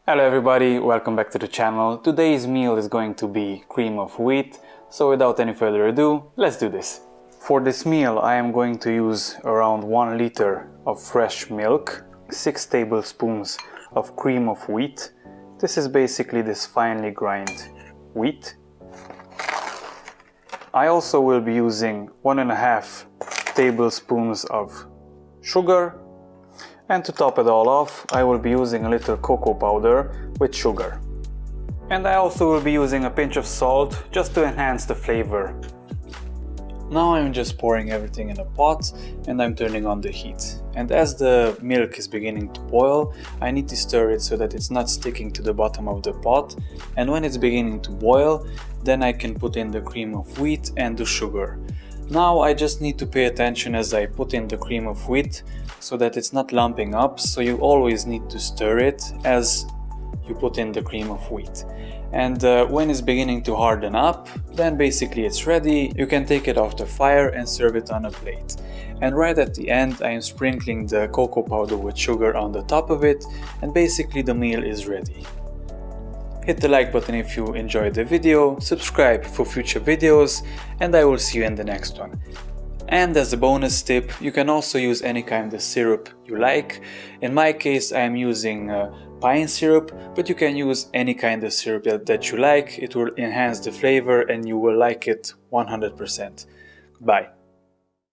Hello everybody, welcome back to the channel. Today's meal is going to be cream of wheat, so without any further ado, let's do this. For this meal I am going to use around 1 liter of fresh milk, 6 tablespoons of cream of wheat. This is basically this finely ground wheat. I also will be using 1.5 tablespoons of sugar. And to top it all off, I will be using a little cocoa powder with sugar. And I also will be using a pinch of salt just to enhance the flavor. Now I'm just pouring everything in a pot and I'm turning on the heat. And as the milk is beginning to boil, I need to stir it so that it's not sticking to the bottom of the pot. And when it's beginning to boil, then I can put in the cream of wheat and the sugar. Now I just need to pay attention as I put in the cream of wheat so that it's not lumping up, so you always need to stir it as you put in the cream of wheat. And when it's beginning to harden up, then basically it's ready. You can take it off the fire and serve it on a plate. And right at the end I am sprinkling the cocoa powder with sugar on the top of it, and basically the meal is ready. Hit the like button if you enjoyed the video, subscribe for future videos, and I will see you in the next one. And as a bonus tip, you can also use any kind of syrup you like. In my case I am using pine syrup, but you can use any kind of syrup that you like. It will enhance the flavor and you will like it 100%. Bye.